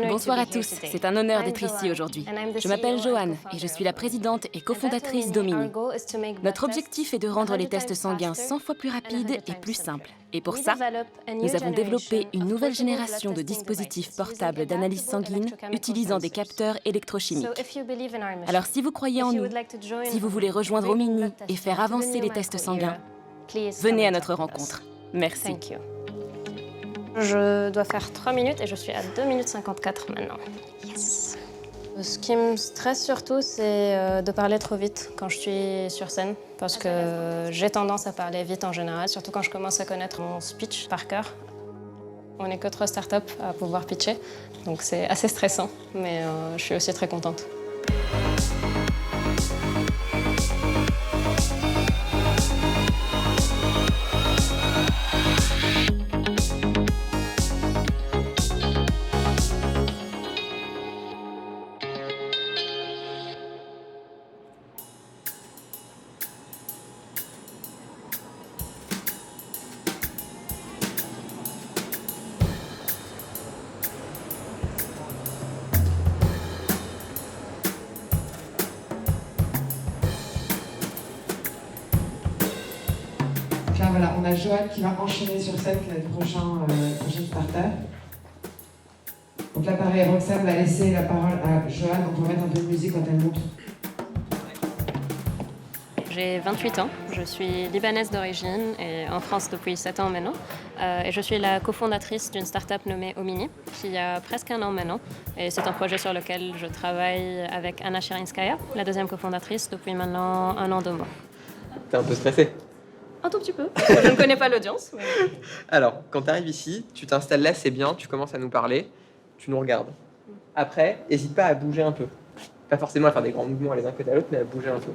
Bonsoir à tous, c'est un honneur d'être ici aujourd'hui. Je m'appelle Joanne et je suis la présidente et cofondatrice d'Omini. Notre objectif est de rendre les tests sanguins 100 fois plus rapides et plus simples. Et pour ça, nous avons développé une nouvelle génération de dispositifs portables d'analyse sanguine utilisant des capteurs électrochimiques. Alors si vous croyez en nous, si vous voulez rejoindre Omini et faire avancer les tests sanguins, venez à notre rencontre. Merci. Je dois faire 3 minutes et je suis à 2 minutes 54 maintenant. Yes. Ce qui me stresse surtout, c'est de parler trop vite quand je suis sur scène. Parce que j'ai tendance à parler vite en général, surtout quand je commence à connaître mon speech par cœur. On n'est que 3 startups à pouvoir pitcher, donc c'est assez stressant, mais je suis aussi très contente. Là, voilà, on a Joanne qui va enchaîner sur scène le prochaine starter. Donc là, pareil, Roxane va laisser la parole à Joanne. On peut mettre un peu de musique quand elle monte. J'ai 28 ans, je suis libanaise d'origine et en France depuis 7 ans maintenant. Et je suis la cofondatrice d'une start-up nommée Omini, qui a presque 1 an maintenant. Et c'est un projet sur lequel je travaille avec Anna Sherinskaya, la deuxième cofondatrice, depuis maintenant 1 an, 2 mois. T'es un peu stressé? Un tout petit peu. Je ne connais pas l'audience. Mais... Alors, quand tu arrives ici, tu t'installes là, c'est bien, tu commences à nous parler, tu nous regardes. Après, n'hésite pas à bouger un peu. Pas forcément à faire des grands mouvements les uns côté à l'autre, mais à bouger un peu.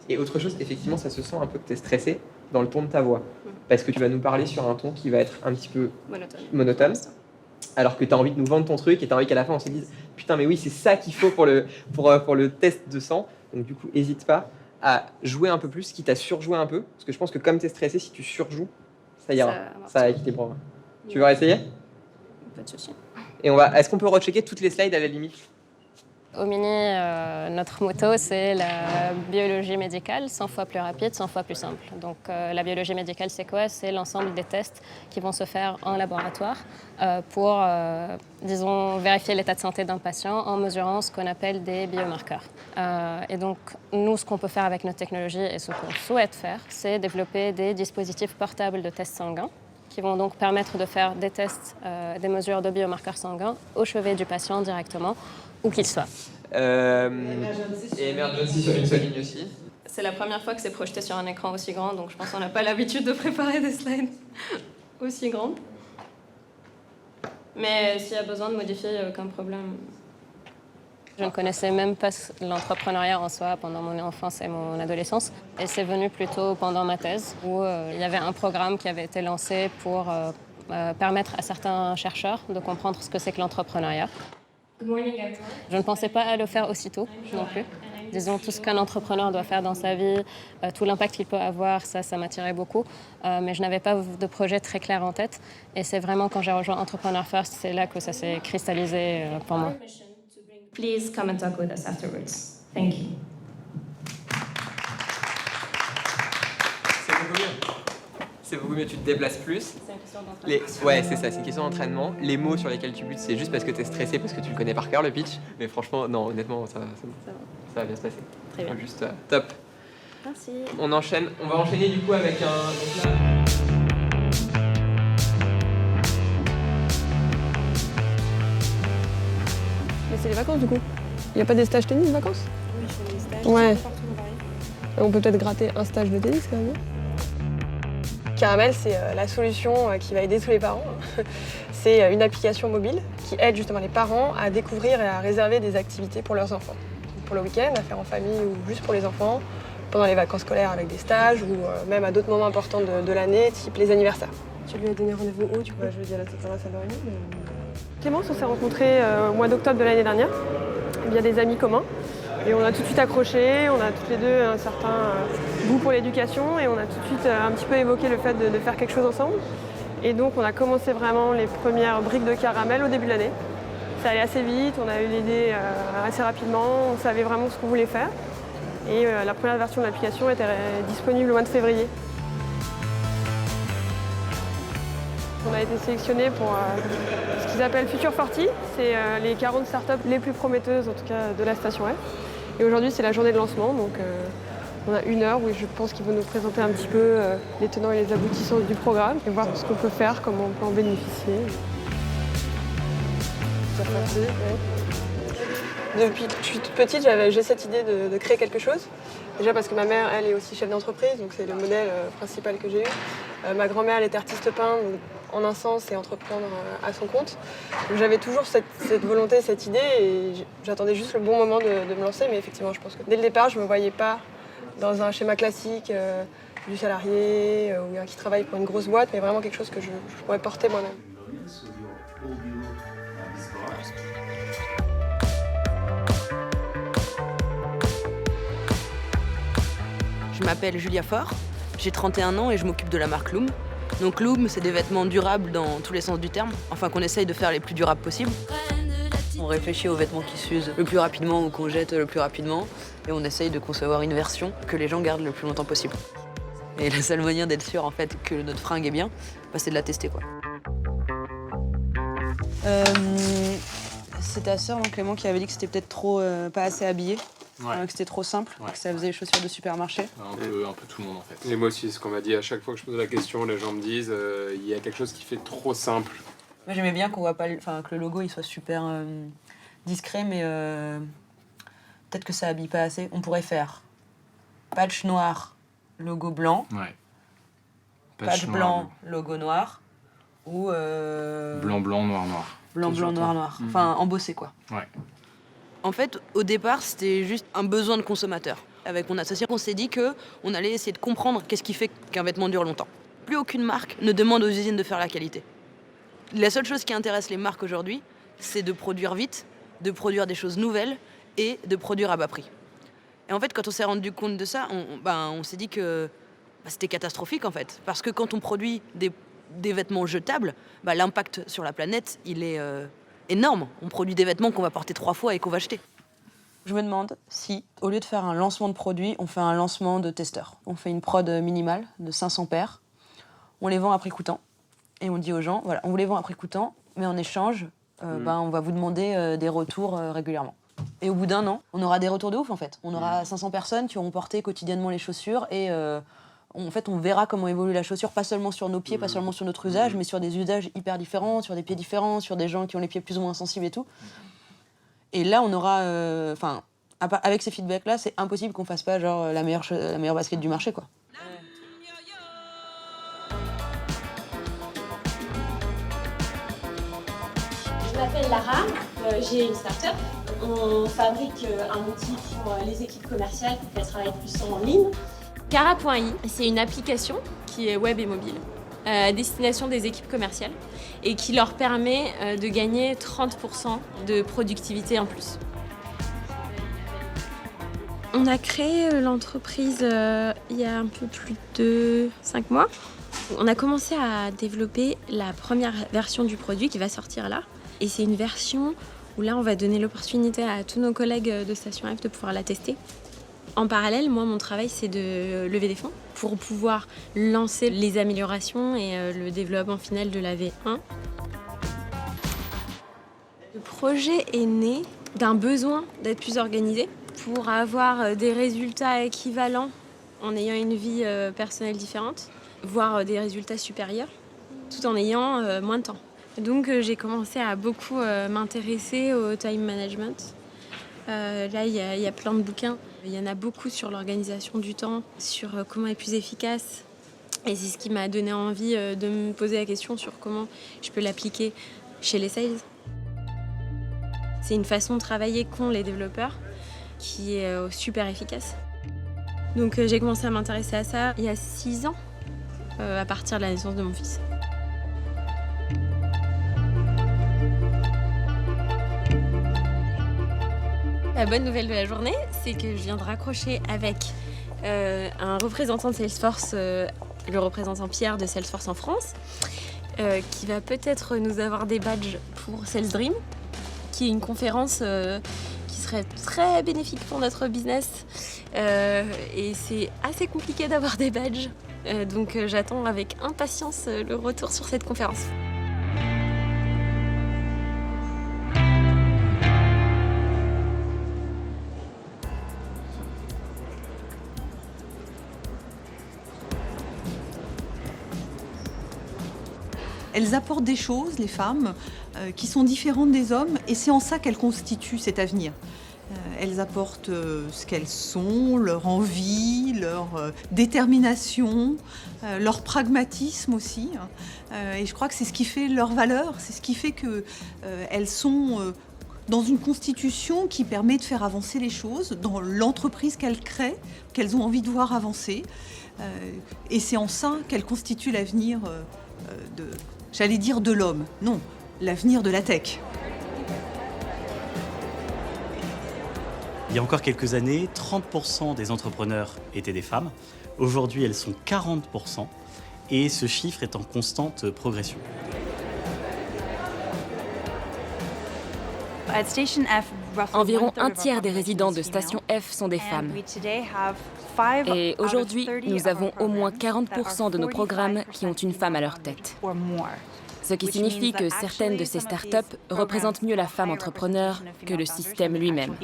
Et autre chose, effectivement, ça se sent un peu que tu es stressé dans le ton de ta voix. Parce que tu vas nous parler sur un ton qui va être un petit peu monotone. Alors que tu as envie de nous vendre ton truc et tu as envie qu'à la fin on se dise « Putain, mais oui, c'est ça qu'il faut pour le test de sang. » Donc du coup, n'hésite pas à jouer un peu plus, quitte à surjouer un peu. Parce que je pense que comme tu es stressé, si tu surjoues, ça ira. Ça équilibrera. Tu veux réessayer? Pas de souci. Et est-ce qu'on peut rechecker toutes les slides à la limite? Omini, notre motto, c'est la biologie médicale 100 fois plus rapide, 100 fois plus simple. Donc la biologie médicale, c'est quoi? C'est l'ensemble des tests qui vont se faire en laboratoire pour, disons, vérifier l'état de santé d'un patient en mesurant ce qu'on appelle des biomarqueurs. Et donc, nous, ce qu'on peut faire avec notre technologie et ce qu'on souhaite faire, c'est développer des dispositifs portables de tests sanguins qui vont donc permettre de faire des tests, des mesures de biomarqueurs sanguins au chevet du patient directement, où qu'il soit. Et emergency sur une seule ligne aussi. C'est la première fois que c'est projeté sur un écran aussi grand, donc je pense qu'on n'a pas l'habitude de préparer des slides aussi grandes. Mais s'il y a besoin de modifier, il n'y a aucun problème. Je ne connaissais même pas l'entrepreneuriat en soi pendant mon enfance et mon adolescence. Et c'est venu plutôt pendant ma thèse, où il y avait un programme qui avait été lancé pour permettre à certains chercheurs de comprendre ce que c'est que l'entrepreneuriat. Je ne pensais pas à le faire aussitôt non plus. Disons, tout ce qu'un entrepreneur doit faire dans sa vie, tout l'impact qu'il peut avoir, ça m'attirait beaucoup. Mais je n'avais pas de projet très clair en tête. Et c'est vraiment quand j'ai rejoint Entrepreneur First, c'est là que ça s'est cristallisé pour moi. Please come and talk with us afterwards. Thank you. C'est beaucoup mieux, tu te déplaces plus. C'est une question d'entraînement. Ouais, c'est ça, c'est une question d'entraînement. Les mots sur lesquels tu butes, c'est juste parce que tu es stressé, parce que tu le connais par cœur, le pitch. Mais franchement, non, honnêtement, ça va bien se passer. Très bien. Juste top. Merci. On enchaîne. On va enchaîner du coup avec un... Donc là... Mais c'est les vacances du coup. Il n'y a pas des stages tennis de vacances? Oui, je fais des stages. Ouais. Partout dans Paris. On peut peut-être gratter un stage de tennis quand même. Caramel, c'est la solution qui va aider tous les parents. C'est une application mobile qui aide justement les parents à découvrir et à réserver des activités pour leurs enfants. Pour le week-end, à faire en famille ou juste pour les enfants, pendant les vacances scolaires avec des stages ou même à d'autres moments importants de l'année, type les anniversaires. Tu lui as donné rendez-vous où tu vois? Je lui ai dit à la salle de réunion. Clémence, on s'est rencontrés au mois d'octobre de l'année dernière via des amis communs. Et on a tout de suite accroché, on a toutes les deux un certain goût pour l'éducation et on a tout de suite un petit peu évoqué le fait de faire quelque chose ensemble. Et donc on a commencé vraiment les premières briques de caramel au début de l'année. Ça allait assez vite, on a eu l'idée assez rapidement, on savait vraiment ce qu'on voulait faire. Et la première version de l'application était disponible le mois de février. On a été sélectionnés pour ce qu'ils appellent Future 40, c'est les 40 startups les plus prometteuses en tout cas de la station F. Et aujourd'hui c'est la journée de lancement, donc on a 1 heure où je pense qu'ils vont nous présenter un petit peu les tenants et les aboutissants du programme et voir ce qu'on peut faire, comment on peut en bénéficier. Depuis que je suis toute petite, j'ai cette idée de créer quelque chose. Déjà parce que ma mère, elle est aussi chef d'entreprise, donc c'est le modèle principal que j'ai eu. Ma grand-mère, elle était artiste peintre, donc en un sens, c'est entreprendre à son compte. Donc j'avais toujours cette volonté, cette idée, et j'attendais juste le bon moment de me lancer. Mais effectivement, je pense que dès le départ, je ne me voyais pas dans un schéma classique du salarié ou qui travaille pour une grosse boîte, mais vraiment quelque chose que je pourrais porter moi-même. Je m'appelle Julia Faure, j'ai 31 ans et je m'occupe de la marque Loom. Donc Loom, c'est des vêtements durables dans tous les sens du terme, enfin qu'on essaye de faire les plus durables possibles. On réfléchit aux vêtements qui s'usent le plus rapidement ou qu'on jette le plus rapidement et on essaye de concevoir une version que les gens gardent le plus longtemps possible. Et la seule manière d'être sûr en fait que notre fringue est bien, c'est de la tester quoi. C'est ta sœur, Clément, qui avait dit que c'était peut-être trop pas assez habillé. Ouais. Que c'était trop simple, que ça faisait les chaussures de supermarché. Un peu tout le monde en fait. Et moi aussi, ce qu'on m'a dit à chaque fois que je pose la question, les gens me disent il y a quelque chose qui fait trop simple. Moi j'aimais bien qu'on voit pas, que le logo il soit super discret, mais peut-être que ça habille pas assez. On pourrait faire patch noir, logo blanc. Ouais. Patch blanc, logo noir. Ou blanc, noir. Blanc, noir. Enfin, embossé quoi. Ouais. En fait, au départ, c'était juste un besoin de consommateur. Avec mon associé, on s'est dit qu'on allait essayer de comprendre qu'est-ce qui fait qu'un vêtement dure longtemps. Plus aucune marque ne demande aux usines de faire la qualité. La seule chose qui intéresse les marques aujourd'hui, c'est de produire vite, de produire des choses nouvelles et de produire à bas prix. Et en fait, quand on s'est rendu compte de ça, on s'est dit que c'était catastrophique en fait. Parce que quand on produit des vêtements jetables, l'impact sur la planète, il est énorme. On produit des vêtements qu'on va porter 3 fois et qu'on va jeter. Je me demande si, au lieu de faire un lancement de produit, on fait un lancement de testeurs. On fait une prod minimale de 500 paires. On les vend à prix coûtant. Et on dit aux gens, voilà, on vous les vend à prix coûtant, mais en échange, on va vous demander des retours régulièrement. Et au bout d'1 an, on aura des retours de ouf, en fait. On aura 500 personnes qui auront porté quotidiennement les chaussures et en fait, on verra comment évolue la chaussure, pas seulement sur nos pieds, pas seulement sur notre usage, mais sur des usages hyper différents, sur des pieds différents, sur des gens qui ont les pieds plus ou moins sensibles et tout. Et là, on aura... avec ces feedbacks-là, c'est impossible qu'on fasse pas genre la meilleure basket du marché, quoi. Je m'appelle Lara, j'ai une start-up. On fabrique un outil pour les équipes commerciales pour qu'elles travaillent plus en ligne. Cara.i, c'est une application qui est web et mobile à destination des équipes commerciales et qui leur permet de gagner 30% de productivité en plus. On a créé l'entreprise il y a un peu plus de 5 mois. On a commencé à développer la première version du produit qui va sortir là. Et c'est une version où là, on va donner l'opportunité à tous nos collègues de Station F de pouvoir la tester. En parallèle, moi, mon travail, c'est de lever des fonds pour pouvoir lancer les améliorations et le développement final de la V1. Le projet est né d'un besoin d'être plus organisé pour avoir des résultats équivalents en ayant une vie personnelle différente, voire des résultats supérieurs, tout en ayant moins de temps. Donc j'ai commencé à beaucoup m'intéresser au time management. Là, il y a plein de bouquins. Il y en a beaucoup sur l'organisation du temps, sur comment être plus efficace. Et c'est ce qui m'a donné envie de me poser la question sur comment je peux l'appliquer chez les sales. C'est une façon de travailler qu'ont les développeurs qui est super efficace. Donc j'ai commencé à m'intéresser à ça il y a 6 ans, à partir de la naissance de mon fils. La bonne nouvelle de la journée, c'est que je viens de raccrocher avec un représentant de Salesforce, le représentant Pierre de Salesforce en France, qui va peut-être nous avoir des badges pour Sales Dream, qui est une conférence qui serait très bénéfique pour notre business. Et c'est assez compliqué d'avoir des badges. Donc j'attends avec impatience le retour sur cette conférence. Elles apportent des choses, les femmes, qui sont différentes des hommes, et c'est en ça qu'elles constituent cet avenir. Elles apportent ce qu'elles sont, leur envie, leur détermination, leur pragmatisme aussi. Et je crois que c'est ce qui fait leur valeur, c'est ce qui fait qu'elles sont dans une constitution qui permet de faire avancer les choses, dans l'entreprise qu'elles créent, qu'elles ont envie de voir avancer. Et c'est en ça qu'elles constituent l'avenir j'allais dire de l'homme. Non, l'avenir de la tech. Il y a encore quelques années, 30% des entrepreneurs étaient des femmes. Aujourd'hui, elles sont 40% et ce chiffre est en constante progression. Environ un tiers des résidents de Station F sont des femmes. Et aujourd'hui, nous avons au moins 40% de nos programmes qui ont une femme à leur tête. Ce qui signifie que certaines de ces startups représentent mieux la femme entrepreneur que le système lui-même.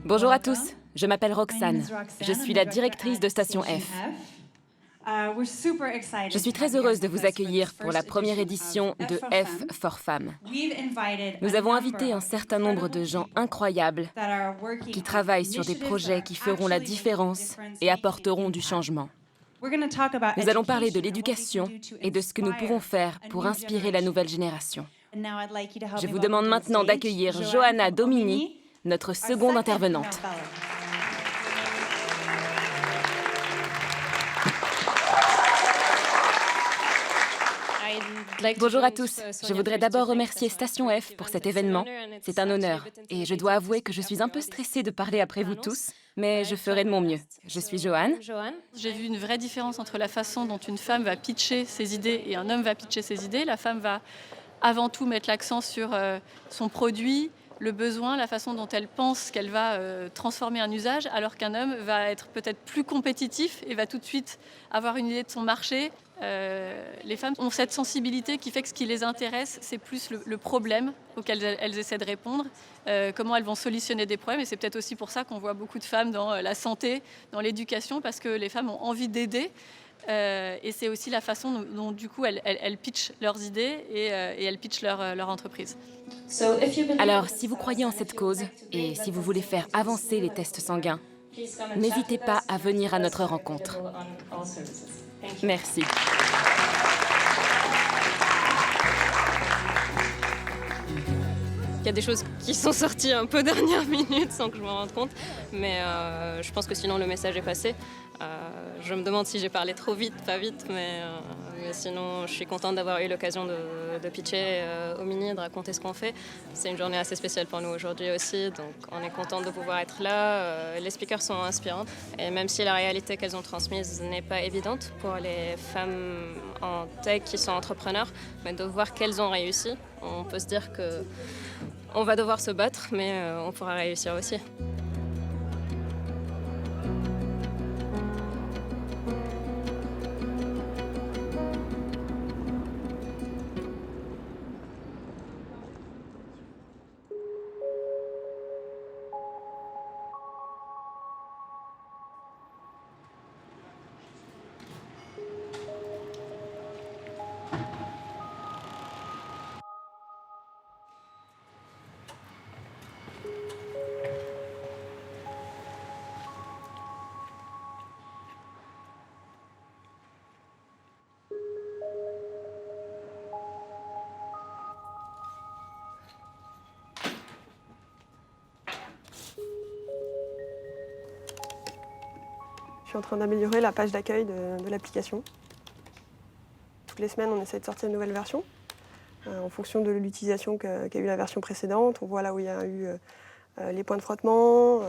Bonjour à tous, je m'appelle Roxane. Je suis la directrice de Station F. Je suis très heureuse de vous accueillir pour la première édition de F for Femmes. Nous avons invité un certain nombre de gens incroyables qui travaillent sur des projets qui feront la différence et apporteront du changement. Nous allons parler de l'éducation et de ce que nous pouvons faire pour inspirer la nouvelle génération. Je vous demande maintenant d'accueillir Johanna Domini, notre seconde intervenante. Bonjour à tous. Je voudrais d'abord remercier Station F pour cet événement. C'est un honneur. Et je dois avouer que je suis un peu stressée de parler après vous tous, mais je ferai de mon mieux. Je suis Joanne. J'ai vu une vraie différence entre la façon dont une femme va pitcher ses idées et un homme va pitcher ses idées. La femme va avant tout mettre l'accent sur son produit, le besoin, la façon dont elle pense qu'elle va transformer un usage, alors qu'un homme va être peut-être plus compétitif et va tout de suite avoir une idée de son marché. Les femmes ont cette sensibilité qui fait que ce qui les intéresse, c'est plus le problème auquel elles essaient de répondre, comment elles vont solutionner des problèmes. Et c'est peut-être aussi pour ça qu'on voit beaucoup de femmes dans la santé, dans l'éducation, parce que les femmes ont envie d'aider. Et c'est aussi la façon dont du coup, elles pitchent leurs idées et elles pitchent leur entreprise. Alors, si vous croyez en cette cause et si vous voulez faire avancer les tests sanguins, n'hésitez pas à venir à notre rencontre. Merci. Il y a des choses qui sont sorties un peu dernière minute sans que je m'en rende compte, mais je pense que sinon le message est passé. Je me demande si j'ai parlé trop vite, pas vite, mais sinon je suis contente d'avoir eu l'occasion de pitcher au Mini, de raconter ce qu'on fait. C'est une journée assez spéciale pour nous aujourd'hui aussi, donc on est contente de pouvoir être là. Les speakers sont inspirantes, et même si la réalité qu'elles ont transmise n'est pas évidente pour les femmes en tech qui sont entrepreneurs, mais de voir qu'elles ont réussi, on peut se dire que on va devoir se battre, mais on pourra réussir aussi. Je suis en train d'améliorer la page d'accueil de l'application. Toutes les semaines, on essaie de sortir une nouvelle version. En fonction de l'utilisation qu'a eu la version précédente, on voit là où il y a eu les points de frottement.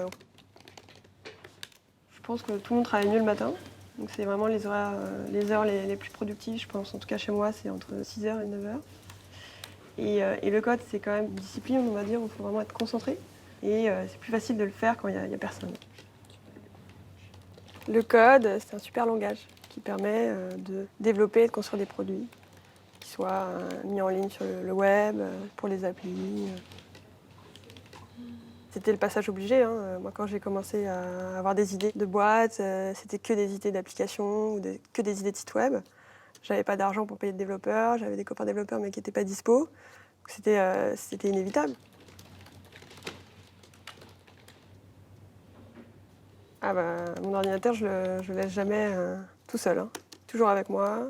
pense que tout le monde travaille mieux le matin. Donc c'est vraiment les heures les plus productives, je pense. En tout cas chez moi, c'est entre 6h et 9h. Et le code, c'est quand même une discipline, on va dire, où il faut vraiment être concentré. Et c'est plus facile de le faire quand il n'y a personne. Le code, c'est un super langage qui permet de développer et de construire des produits qui soient mis en ligne sur le web, pour les applis. C'était le passage obligé. Moi, quand j'ai commencé à avoir des idées de boîtes, c'était que des idées d'applications ou que des idées de sites web. J'avais pas d'argent pour payer de développeurs, j'avais des copains développeurs mais qui n'étaient pas dispo. C'était inévitable. Mon ordinateur, je le laisse jamais tout seul. Toujours avec moi.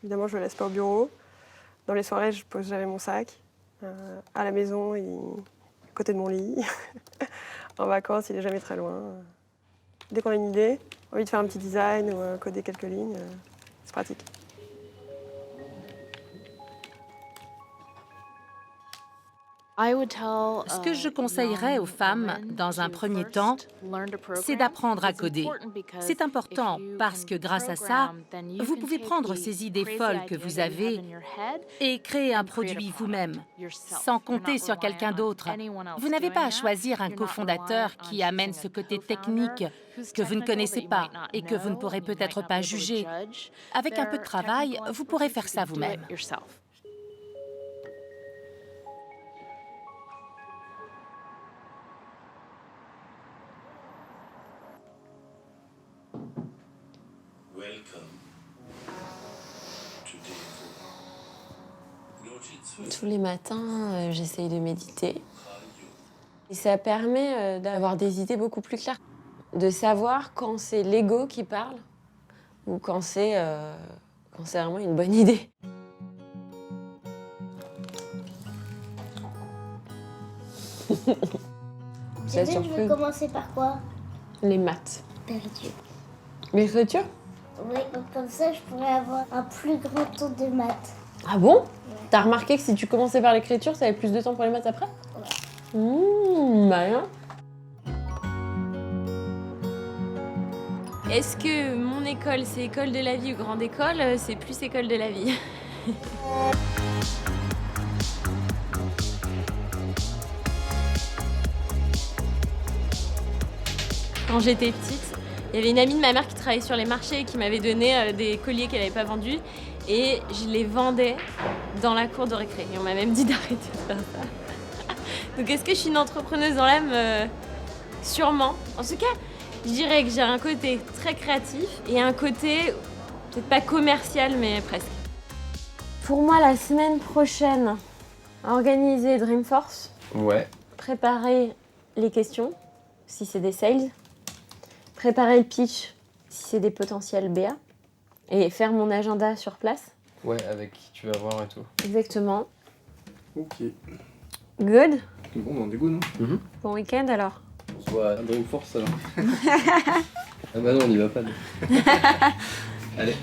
Évidemment, je le laisse pas au bureau. Dans les soirées, je pose jamais mon sac. À la maison, à côté de mon lit. En vacances, il est jamais très loin. Dès qu'on a une idée, envie de faire un petit design ou coder quelques lignes, c'est pratique. Ce que je conseillerais aux femmes, dans un premier temps, c'est d'apprendre à coder. C'est important parce que grâce à ça, vous pouvez prendre ces idées folles que vous avez et créer un produit vous-même, sans compter sur quelqu'un d'autre. Vous n'avez pas à choisir un cofondateur qui amène ce côté technique que vous ne connaissez pas et que vous ne pourrez peut-être pas juger. Avec un peu de travail, vous pourrez faire ça vous-même. Tous les matins, j'essaye de méditer. Et ça permet d'avoir des idées beaucoup plus claires. De savoir quand c'est l'ego qui parle ou quand c'est vraiment une bonne idée. Tu sais, je vais commencer par quoi? Les maths. L'écriture. L'écriture? Oui, comme ça, je pourrais avoir un plus grand taux de maths. Ah bon? T'as remarqué que si tu commençais par l'écriture, ça avait plus de temps pour les maths après? Ouais. Malin. Est-ce que mon école, c'est école de la vie ou grande école? C'est plus école de la vie. Quand j'étais petite, il y avait une amie de ma mère qui travaillait sur les marchés et qui m'avait donné des colliers qu'elle n'avait pas vendus. Et je les vendais dans la cour de récré. Et on m'a même dit d'arrêter de faire ça. Donc est-ce que je suis une entrepreneuse dans l'âme? Sûrement. En tout cas, je dirais que j'ai un côté très créatif et un côté, peut-être pas commercial, mais presque. Pour moi, la semaine prochaine, organiser Dreamforce. Ouais. Préparer les questions, si c'est des sales. Préparer le pitch, si c'est des potentiels BA. Et faire mon agenda sur place. Ouais, avec qui tu vas voir et tout. Exactement. Ok. Good. Bon, on est good, non? Bon week-end alors. On se voit à Dreamforce alors. Ah bah non, on n'y va pas. Allez.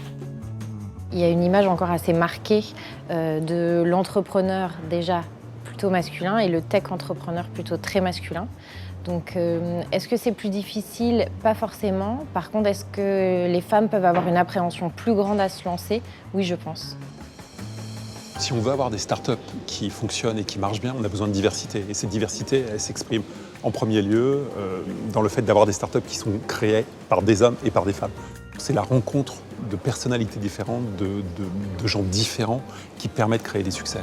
Il y a une image encore assez marquée de l'entrepreneur déjà plutôt masculin et le tech entrepreneur plutôt très masculin. Donc, est-ce que c'est plus difficile? Pas forcément. Par contre, est-ce que les femmes peuvent avoir une appréhension plus grande à se lancer? Oui, je pense. Si on veut avoir des startups qui fonctionnent et qui marchent bien, on a besoin de diversité. Et cette diversité, elle s'exprime en premier lieu dans le fait d'avoir des startups qui sont créées par des hommes et par des femmes. C'est la rencontre de personnalités différentes, de gens différents qui permet de créer des succès.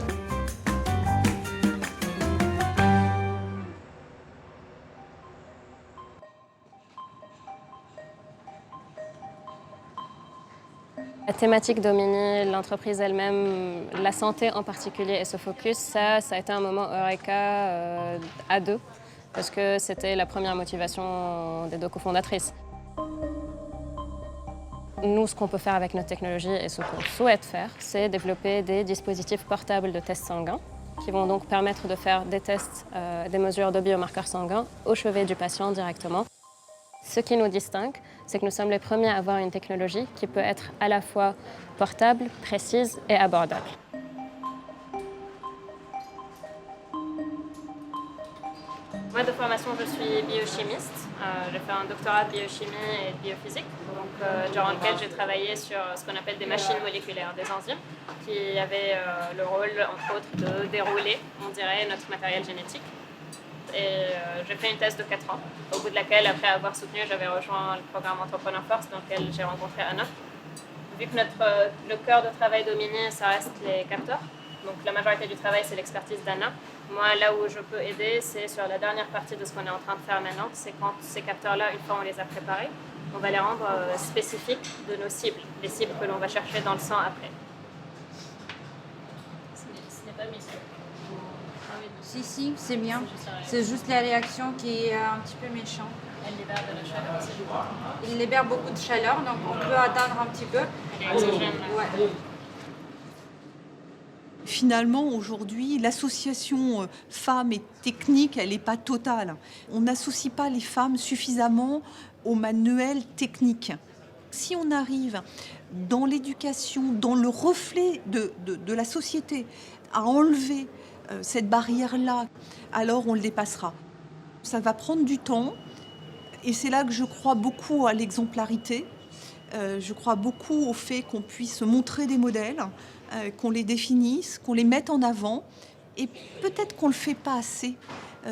La thématique domine l'entreprise elle-même, la santé en particulier et ce focus, ça a été un moment Eureka à deux, parce que c'était la première motivation des deux cofondatrices. Nous, ce qu'on peut faire avec notre technologie et ce qu'on souhaite faire, c'est développer des dispositifs portables de tests sanguins qui vont donc permettre de faire des tests, des mesures de biomarqueurs sanguins au chevet du patient directement. Ce qui nous distingue, c'est que nous sommes les premiers à avoir une technologie qui peut être à la fois portable, précise et abordable. Moi, de formation, je suis biochimiste. J'ai fait un doctorat de biochimie et de biophysique, durant lequel j'ai travaillé sur ce qu'on appelle des machines moléculaires, des enzymes, qui avaient le rôle, entre autres, de dérouler, on dirait, notre matériel génétique. Et j'ai fait une thèse de 4 ans, au bout de laquelle, après avoir soutenu, j'avais rejoint le programme Entrepreneur Force, dans lequel j'ai rencontré Anna. Vu que le cœur de travail d'Omini, ça reste les capteurs, donc la majorité du travail, c'est l'expertise d'Anna. Moi, là où je peux aider, c'est sur la dernière partie de ce qu'on est en train de faire maintenant. C'est quand ces capteurs-là, une fois on les a préparés, on va les rendre spécifiques de nos cibles, les cibles que l'on va chercher dans le sang après. Ce n'est pas mis sur. Si, c'est bien. C'est juste la réaction qui est un petit peu méchante. Elle libère de la chaleur. Il libère beaucoup de chaleur, donc on peut atteindre un petit peu. Ouais. Finalement, aujourd'hui, l'association femmes et technique, elle n'est pas totale. On n'associe pas les femmes suffisamment au manuel technique. Si on arrive dans l'éducation, dans le reflet de la société, à enlever cette barrière-là, alors on le dépassera. Ça va prendre du temps et c'est là que je crois beaucoup à l'exemplarité. Je crois beaucoup au fait qu'on puisse montrer des modèles, qu'on les définisse, qu'on les mette en avant. Et peut-être qu'on ne le fait pas assez.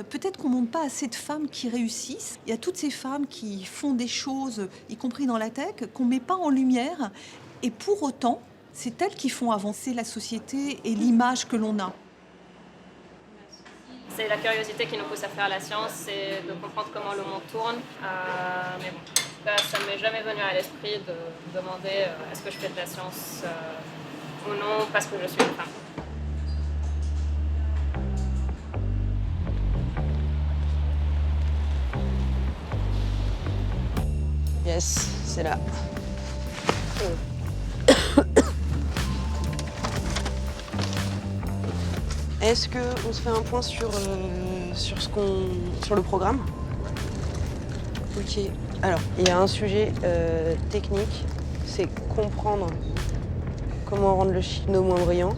Peut-être qu'on ne montre pas assez de femmes qui réussissent. Il y a toutes ces femmes qui font des choses, y compris dans la tech, qu'on ne met pas en lumière. Et pour autant, c'est elles qui font avancer la société et l'image que l'on a. C'est la curiosité qui nous pousse à faire la science, c'est de comprendre comment le monde tourne. Mais bon, en tout cas, ça ne m'est jamais venu à l'esprit de demander est-ce que je fais de la science ou non parce que je suis une femme. Yes, c'est là. Est-ce qu'on se fait un point sur le programme? Ok. Alors, il y a un sujet technique, c'est comprendre comment rendre le chino moins brillant.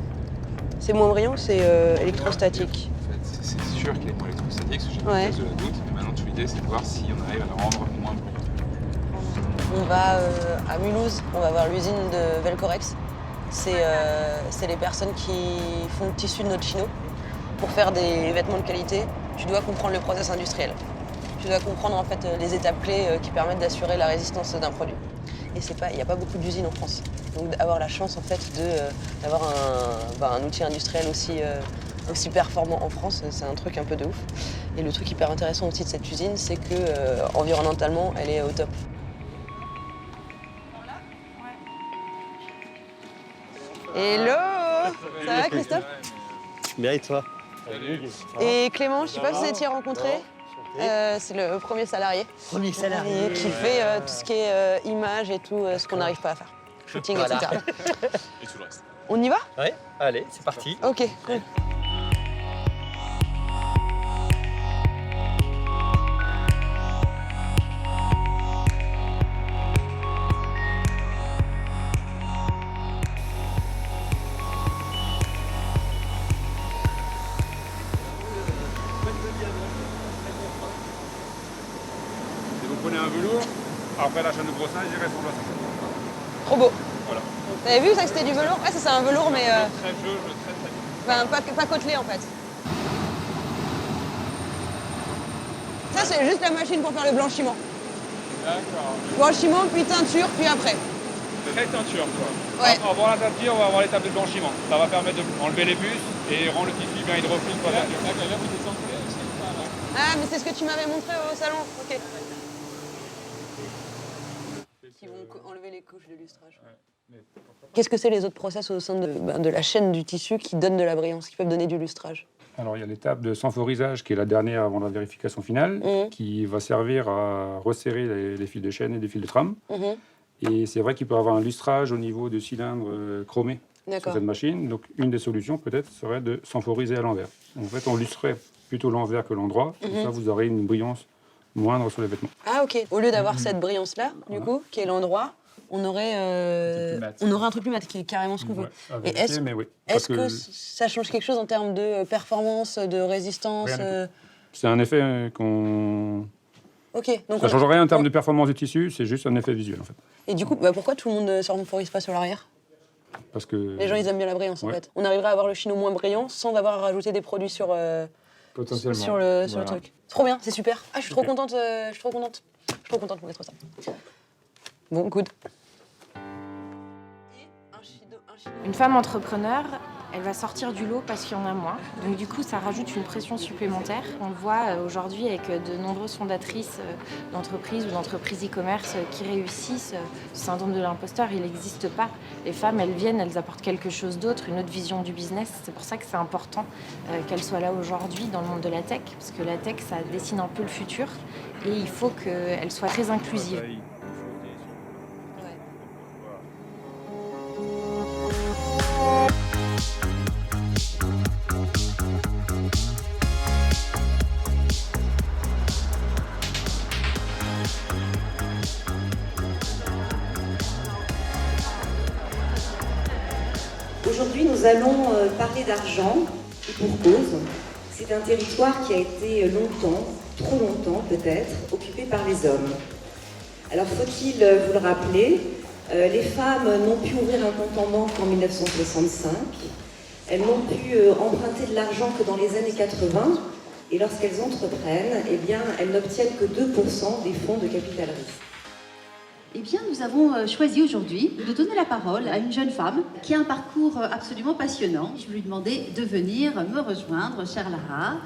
C'est moins brillant ou c'est électrostatique? En fait, c'est sûr qu'il est moins électrostatique, parce que j'ai pas de doute, mais maintenant toute l'idée c'est de voir si on arrive à le rendre moins brillant. On va à Mulhouse, on va voir l'usine de Velcorex. C'est les personnes qui font le tissu de notre chino. Pour faire des vêtements de qualité, tu dois comprendre le process industriel. Tu dois comprendre en fait les étapes clés qui permettent d'assurer la résistance d'un produit. Et il n'y a pas beaucoup d'usines en France. Donc avoir la chance en fait d'avoir un outil industriel aussi performant en France, c'est un truc un peu de ouf. Et le truc hyper intéressant aussi de cette usine, c'est que environnementalement, elle est au top. Hello! Ça va Christophe? Bien et toi? Et Clément, je sais pas si vous étiez rencontré. C'est le premier salarié. Premier salarié. Qui fait tout ce qui est image et tout ce qu'on n'arrive pas à faire. Shooting, voilà. etc. Et tout le reste. On y va? Ouais, allez, c'est parti. Ok, cool. Vous prenez un velours, après la chaîne de brossage, il reste en place. Trop beau. Voilà. T'avais vu ça que c'était du velours? Ouais, ça c'est un velours mais... Très jeu, très bien. Pas côtelé en fait. Ça c'est juste la machine pour faire le blanchiment. D'accord. Blanchiment, puis teinture, puis après. Très teinture quoi. Ouais. Avant la teinture, on va avoir l'étape de blanchiment. Ça va permettre d'enlever les puces et rendre le tissu bien hydrophile pour la teinture. Ah mais c'est ce que tu m'avais montré au salon, ok. Qui vont enlever les couches de lustrage. Ouais. Qu'est-ce que c'est les autres process au sein de la chaîne du tissu qui donnent de la brillance, qui peuvent donner du lustrage? Alors il y a l'étape de sanforisage qui est la dernière avant la vérification finale, qui va servir à resserrer les fils de chaîne et les fils de trame. Et c'est vrai qu'il peut y avoir un lustrage au niveau du cylindre chromé sur cette machine. Donc une des solutions peut-être serait de sanforiser à l'envers. En fait on lustrerait plutôt l'envers que l'endroit, comme ça vous aurez une brillance moindre sur les vêtements. Ah ok, au lieu d'avoir cette brillance-là, du coup, qui est l'endroit, on aurait un truc plus mat, qui est carrément ce qu'on veut. Et est-ce que ça change quelque chose en termes de performance, de résistance? C'est un effet qu'on... Ok. Donc ça ne change rien en termes de performance du tissu, c'est juste un effet visuel en fait. Et du coup, pourquoi tout le monde ne s'emporise pas sur l'arrière? Parce que... Les gens, ils aiment bien la brillance en Ouais. fait. On arriverait à avoir le chino moins brillant sans avoir à rajouter des produits sur Potentiellement. sur le Voilà. truc. Trop bien, c'est super. Ah, je suis trop contente, je suis trop contente. Je suis trop contente de mettre ça. Bon, good. Une femme entrepreneur, elle va sortir du lot parce qu'il y en a moins. Donc du coup, ça rajoute une pression supplémentaire. On le voit aujourd'hui avec de nombreuses fondatrices d'entreprises ou d'entreprises e-commerce qui réussissent. Ce syndrome de l'imposteur, il n'existe pas. Les femmes, elles viennent, elles apportent quelque chose d'autre, une autre vision du business. C'est pour ça que c'est important qu'elles soient là aujourd'hui dans le monde de la tech, parce que la tech, ça dessine un peu le futur et il faut qu'elle soit très inclusive. Aujourd'hui, nous allons parler d'argent, et pour cause. C'est un territoire qui a été longtemps, trop longtemps peut-être, occupé par les hommes. Alors faut-il vous le rappeler, les femmes n'ont pu ouvrir un compte en banque en 1965, elles n'ont pu emprunter de l'argent que dans les années 80, et lorsqu'elles entreprennent, eh bien, elles n'obtiennent que 2% des fonds de capital risque. Eh bien, nous avons choisi aujourd'hui de donner la parole à une jeune femme qui a un parcours absolument passionnant. Je vais lui demander de venir me rejoindre, chère Lara.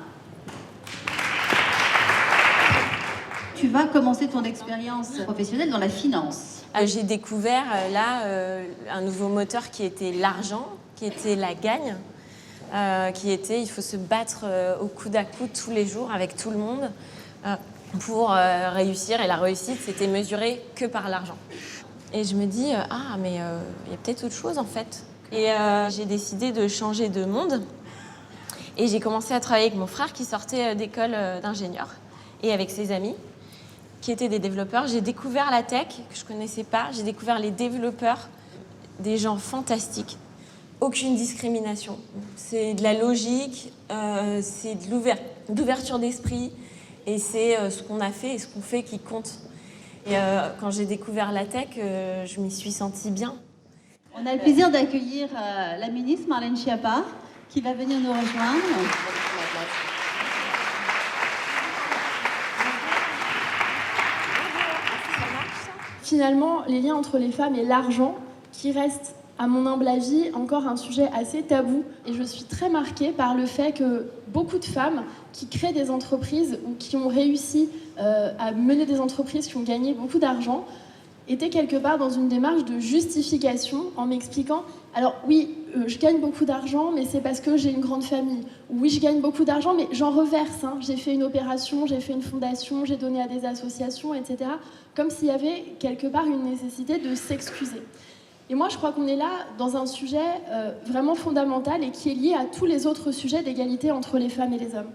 Tu vas commencer ton expérience professionnelle dans la finance. J'ai découvert un nouveau moteur qui était l'argent, qui était la gagne, qui était il faut se battre au coude à coude tous les jours avec tout le monde. Pour réussir, et la réussite, c'était mesuré que par l'argent. Et je me dis, mais il y a peut-être autre chose en fait. Et j'ai décidé de changer de monde. Et j'ai commencé à travailler avec mon frère qui sortait d'école d'ingénieur, et avec ses amis, qui étaient des développeurs. J'ai découvert la tech, que je ne connaissais pas. J'ai découvert les développeurs, des gens fantastiques. Aucune discrimination. C'est de la logique, c'est de l'ouverture d'esprit. Et c'est ce qu'on a fait et ce qu'on fait qui compte. Et quand j'ai découvert la tech, je m'y suis sentie bien. On a le plaisir d'accueillir la ministre Marlène Schiappa qui va venir nous rejoindre. Finalement, les liens entre les femmes et l'argent, qui restent, à mon humble avis, encore un sujet assez tabou. Et je suis très marquée par le fait que beaucoup de femmes qui créent des entreprises ou qui ont réussi à mener des entreprises qui ont gagné beaucoup d'argent étaient quelque part dans une démarche de justification en m'expliquant « Alors oui, je gagne beaucoup d'argent, mais c'est parce que j'ai une grande famille. » Ou « Oui, je gagne beaucoup d'argent, mais j'en reverse. J'ai fait une opération, j'ai fait une fondation, j'ai donné à des associations, etc. » Comme s'il y avait quelque part une nécessité de s'excuser. Et moi, je crois qu'on est là dans un sujet vraiment fondamental et qui est lié à tous les autres sujets d'égalité entre les femmes et les hommes.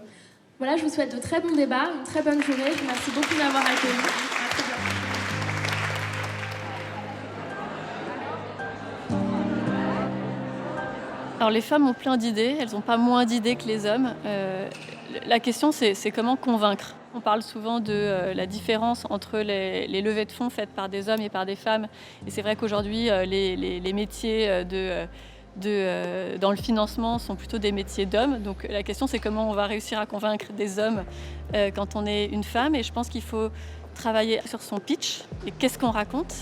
Voilà, je vous souhaite de très bons débats, une très bonne journée. Je vous remercie beaucoup de m'avoir accueilli. À très bientôt. Alors les femmes ont plein d'idées, elles n'ont pas moins d'idées que les hommes. La question, c'est comment convaincre. On parle souvent de la différence entre les levées de fonds faites par des hommes et par des femmes. Et c'est vrai qu'aujourd'hui, les métiers dans le financement sont plutôt des métiers d'hommes. Donc la question, c'est comment on va réussir à convaincre des hommes quand on est une femme. Et je pense qu'il faut travailler sur son pitch. Et qu'est-ce qu'on raconte ?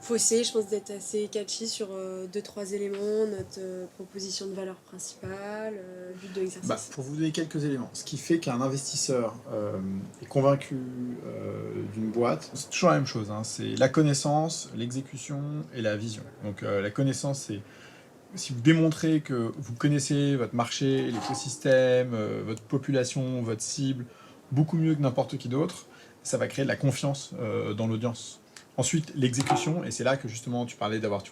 Faut essayer, je pense, d'être assez catchy sur 2-3 éléments, notre proposition de valeur principale, but de l'exercice. Pour vous donner quelques éléments, ce qui fait qu'un investisseur est convaincu d'une boîte, c'est toujours la même chose, c'est la connaissance, l'exécution et la vision. Donc la connaissance, c'est si vous démontrez que vous connaissez votre marché, l'écosystème, votre population, votre cible, beaucoup mieux que n'importe qui d'autre, ça va créer de la confiance dans l'audience. Ensuite, l'exécution, et c'est là que justement tu parlais d'avoir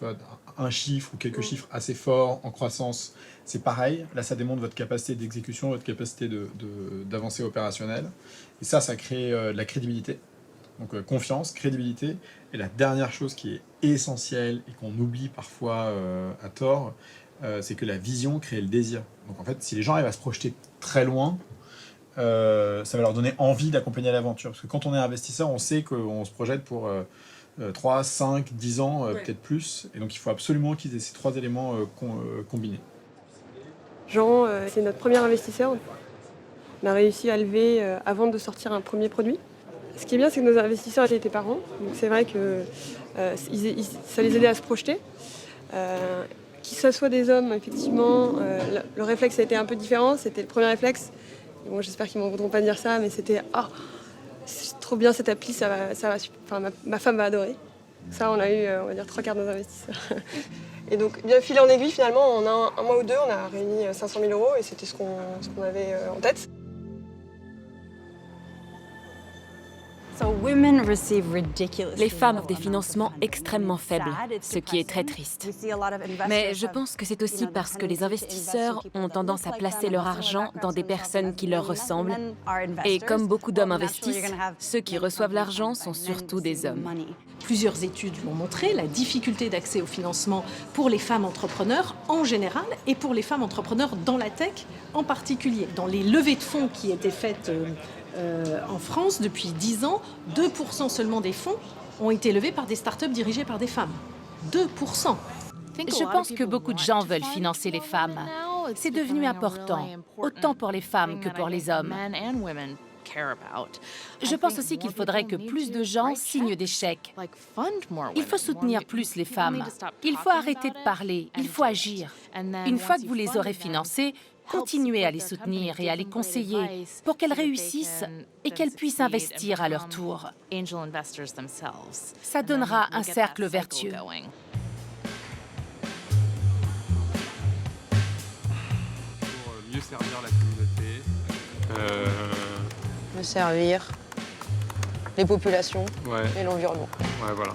un chiffre ou quelques chiffres assez forts en croissance, c'est pareil. Là, ça démontre votre capacité d'exécution, votre capacité d'avancer opérationnel. Et ça crée de la crédibilité. Donc confiance, crédibilité. Et la dernière chose qui est essentielle et qu'on oublie parfois à tort, c'est que la vision crée le désir. Donc en fait, si les gens arrivent à se projeter très loin, ça va leur donner envie d'accompagner l'aventure. Parce que quand on est investisseur, on sait qu'on se projette pour 3, 5, 10 ans, peut-être plus. Et donc il faut absolument qu'ils aient ces 3 éléments combinés. Jean, c'est notre premier investisseur. On a réussi à lever avant de sortir un premier produit. Ce qui est bien, c'est que nos investisseurs étaient parents. Donc c'est vrai que ça les aidait à se projeter. Qu'il ce soit des hommes, effectivement, le réflexe a été un peu différent. C'était le premier réflexe. Bon, j'espère qu'ils ne m'en voudront pas de dire ça, mais c'était « Ah, c'est trop bien cette appli, ma femme va adorer ». Ça, on a eu, on va dire, 3 quarts de nos investisseurs. Et donc, bien filé en aiguille, finalement, en un mois ou 2, on a réuni 500 000 € et c'était ce qu'on avait en tête. Les femmes ont des financements extrêmement faibles, ce qui est très triste. Mais je pense que c'est aussi parce que les investisseurs ont tendance à placer leur argent dans des personnes qui leur ressemblent. Et comme beaucoup d'hommes investissent, ceux qui reçoivent l'argent sont surtout des hommes. Plusieurs études l'ont montré, la difficulté d'accès au financement pour les femmes entrepreneurs en général et pour les femmes entrepreneurs dans la tech en particulier. Dans les levées de fonds qui étaient faites en France depuis 10 ans, 2% seulement des fonds ont été levés par des startups dirigées par des femmes. 2%. Je pense que beaucoup de gens veulent financer les femmes. C'est devenu important, autant pour les femmes que pour les hommes. Je pense aussi qu'il faudrait que plus de gens signent des chèques. Il faut soutenir plus les femmes. Il faut arrêter de parler, il faut agir. Une fois que vous les aurez financées, continuez à les soutenir et à les conseiller pour qu'elles réussissent et qu'elles puissent investir à leur tour. Ça donnera un cercle vertueux. Pour mieux servir la communauté. Me servir les populations et l'environnement. Ouais, voilà.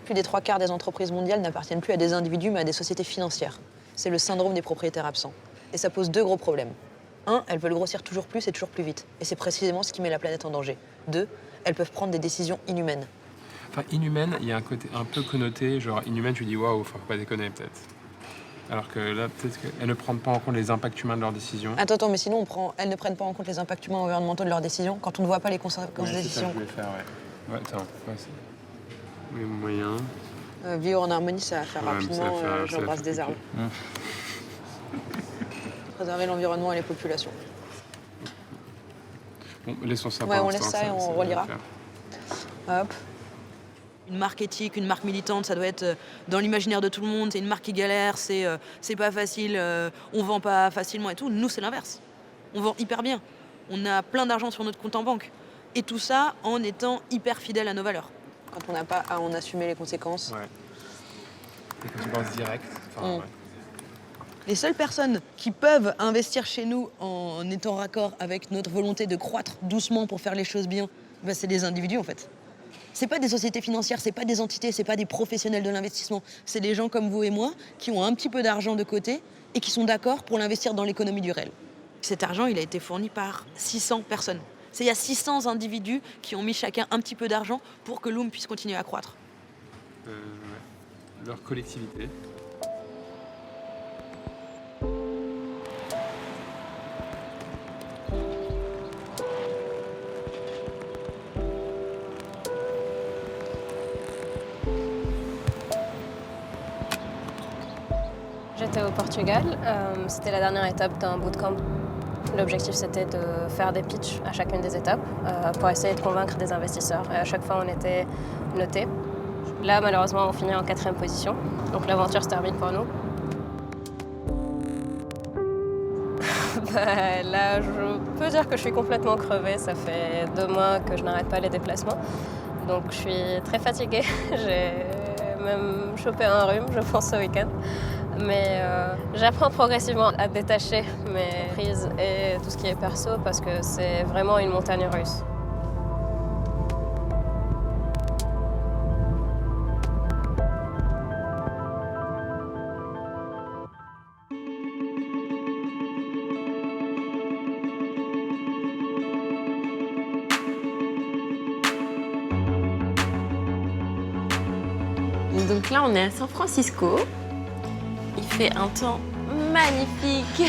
Plus des 3 quarts des entreprises mondiales n'appartiennent plus à des individus mais à des sociétés financières. C'est le syndrome des propriétaires absents. Et ça pose 2 gros problèmes. 1, elles veulent grossir toujours plus et toujours plus vite. Et c'est précisément ce qui met la planète en danger. 2, elles peuvent prendre des décisions inhumaines. Enfin, inhumaine, il y a un côté un peu connoté, genre inhumaine, tu dis waouh, faut pas déconner peut-être. Alors que là, peut-être qu'elles ne prennent pas en compte les impacts humains de leurs décisions. Attends, mais sinon, elles ne prennent pas en compte les impacts humains environnementaux de leurs décisions quand on ne voit pas les conséquences des décisions. C'est ça que je voulais faire, ouais. Ouais, attends, c'est... Les moyens... Vivre en harmonie, ça va faire rapidement, j'embrasse des arbres. Préserver l'environnement et les populations. Bon, laissons ça. Ouais, on laisse ça et on relira. Hop. Une marque éthique, une marque militante, ça doit être dans l'imaginaire de tout le monde. C'est une marque qui galère, c'est pas facile, on vend pas facilement et tout. Nous, c'est l'inverse. On vend hyper bien. On a plein d'argent sur notre compte en banque. Et tout ça en étant hyper fidèle à nos valeurs. Quand on n'a pas à en assumer les conséquences. Ouais. Les conséquences directes. Enfin, ouais. Les seules personnes qui peuvent investir chez nous en étant raccord avec notre volonté de croître doucement pour faire les choses bien, bah, c'est des individus en fait. C'est pas des sociétés financières, c'est pas des entités, c'est pas des professionnels de l'investissement. C'est des gens comme vous et moi qui ont un petit peu d'argent de côté et qui sont d'accord pour l'investir dans l'économie du réel. Cet argent, il a été fourni par 600 personnes. Il y a 600 individus qui ont mis chacun un petit peu d'argent pour que Loom puisse continuer à croître. Ouais. Leur collectivité. J'étais au Portugal, c'était la dernière étape d'un bootcamp. L'objectif c'était de faire des pitchs à chacune des étapes pour essayer de convaincre des investisseurs. Et à chaque fois on était notés. Là malheureusement on finit en 4e position, donc l'aventure se termine pour nous. Là je peux dire que je suis complètement crevée, ça fait 2 mois que je n'arrête pas les déplacements. Donc je suis très fatiguée, j'ai même chopé un rhume je pense ce week-end. Mais j'apprends progressivement à détacher mes prises et tout ce qui est perso parce que c'est vraiment une montagne russe. Donc là on est à San Francisco. Il fait un temps magnifique.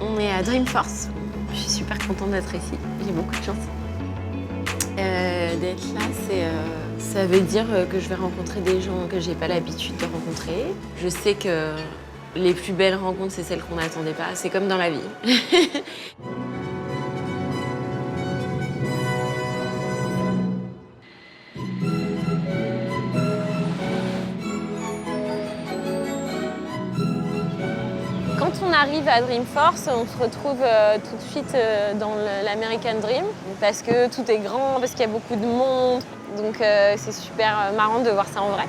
On est à Dreamforce. Je suis super contente d'être ici. J'ai beaucoup de chance. D'être là, ça veut dire que je vais rencontrer des gens que j'ai pas l'habitude de rencontrer. Je sais que les plus belles rencontres, c'est celles qu'on n'attendait pas. C'est comme dans la vie. Quand on arrive à Dreamforce, on se retrouve tout de suite dans l'American Dream parce que tout est grand, parce qu'il y a beaucoup de monde. Donc c'est super marrant de voir ça en vrai.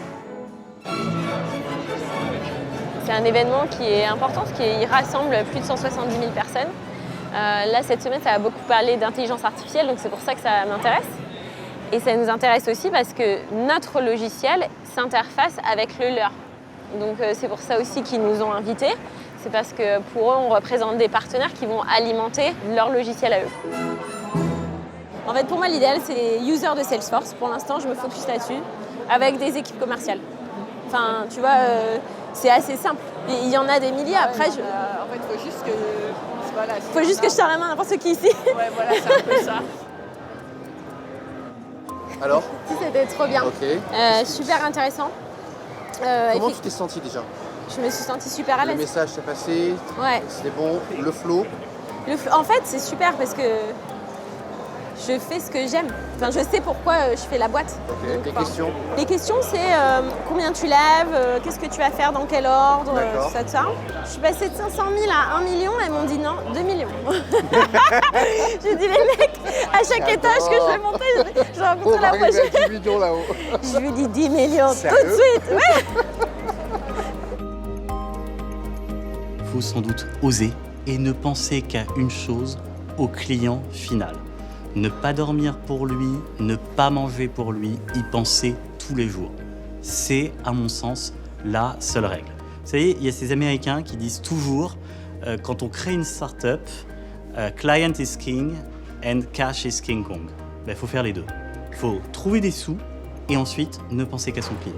C'est un événement qui est important parce qu'il rassemble plus de 170 000 personnes. Là, cette semaine, ça a beaucoup parlé d'intelligence artificielle, donc c'est pour ça que ça m'intéresse. Et ça nous intéresse aussi parce que notre logiciel s'interface avec le leur. Donc c'est pour ça aussi qu'ils nous ont invités. C'est parce que pour eux, on représente des partenaires qui vont alimenter leur logiciel à eux. En fait, pour moi, l'idéal, c'est les users de Salesforce. Pour l'instant, je me focus là-dessus, avec des équipes commerciales. Enfin, tu vois, c'est assez simple. Il y en a des milliers. Après, En fait, il faut juste que... Voilà, faut juste que je tire la main à n'importe qui ici. Ouais, voilà, c'est un peu ça. Alors? C'était trop bien. Ok. Super intéressant. Comment tu t'es sentie déjà? Je me suis sentie super à l'aise. Le message s'est passé, ouais. C'était bon, le flow. En fait, c'est super parce que je fais ce que j'aime. Enfin, je sais pourquoi je fais la boîte. Ok, tes questions? Les questions, c'est combien tu lèves, qu'est-ce que tu vas faire, dans quel ordre, tout ça, tout ça. Je suis passée de 500 000 à 1 million, elles m'ont dit non, 2 millions. J'ai dit les mecs, à chaque étage que je vais monter, je vais rencontrer la prochaine. 10 millions là-haut. Je lui dis 10 millions Sérieux? tout de suite. Ouais. Il faut sans doute oser et ne penser qu'à une chose, au client final. Ne pas dormir pour lui, ne pas manger pour lui, y penser tous les jours. C'est, à mon sens, la seule règle. Vous savez, il y a ces Américains qui disent toujours, quand on crée une start-up, client is king and cash is King Kong. Il faut faire les deux. Il faut trouver des sous et ensuite ne penser qu'à son client.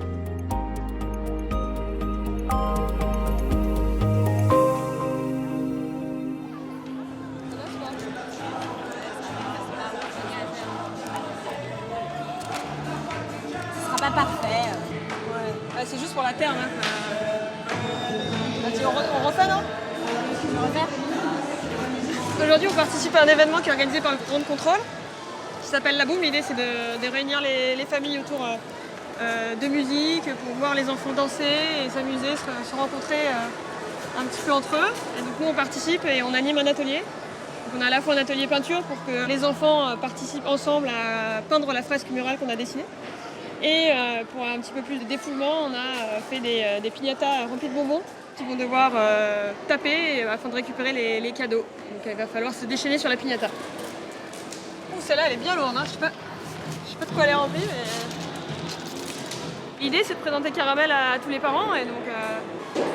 Pas parfait. Ouais. C'est juste pour la terre. Hein. Vas-y, on refait, non? On refait. Aujourd'hui, on participe à un événement qui est organisé par le Grand Contrôle, qui s'appelle La Boum. L'idée, c'est de réunir les familles autour de musique, pour voir les enfants danser et s'amuser, se rencontrer un petit peu entre eux. Et donc, nous, on participe et on anime un atelier. Donc, on a à la fois un atelier peinture pour que les enfants participent ensemble à peindre la fresque murale qu'on a dessinée. Et pour un petit peu plus de défoulement, on a fait des piñatas remplies de bonbons qui vont devoir taper afin de récupérer les cadeaux. Donc il va falloir se déchaîner sur la piñata. Celle-là, elle est bien lourde, hein. Je sais pas de quoi elle est remplie, mais... L'idée, c'est de présenter Caramel à tous les parents. Et donc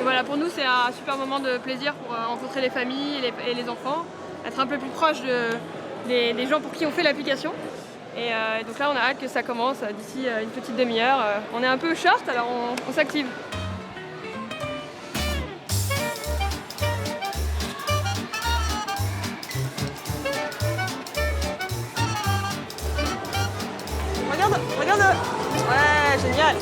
voilà, pour nous, c'est un super moment de plaisir pour rencontrer les familles et les enfants, être un peu plus proche des gens pour qui on fait l'application. Et donc là, on a hâte que ça commence d'ici une petite demi-heure. On est un peu short, alors on s'active. Regarde. Ouais, génial.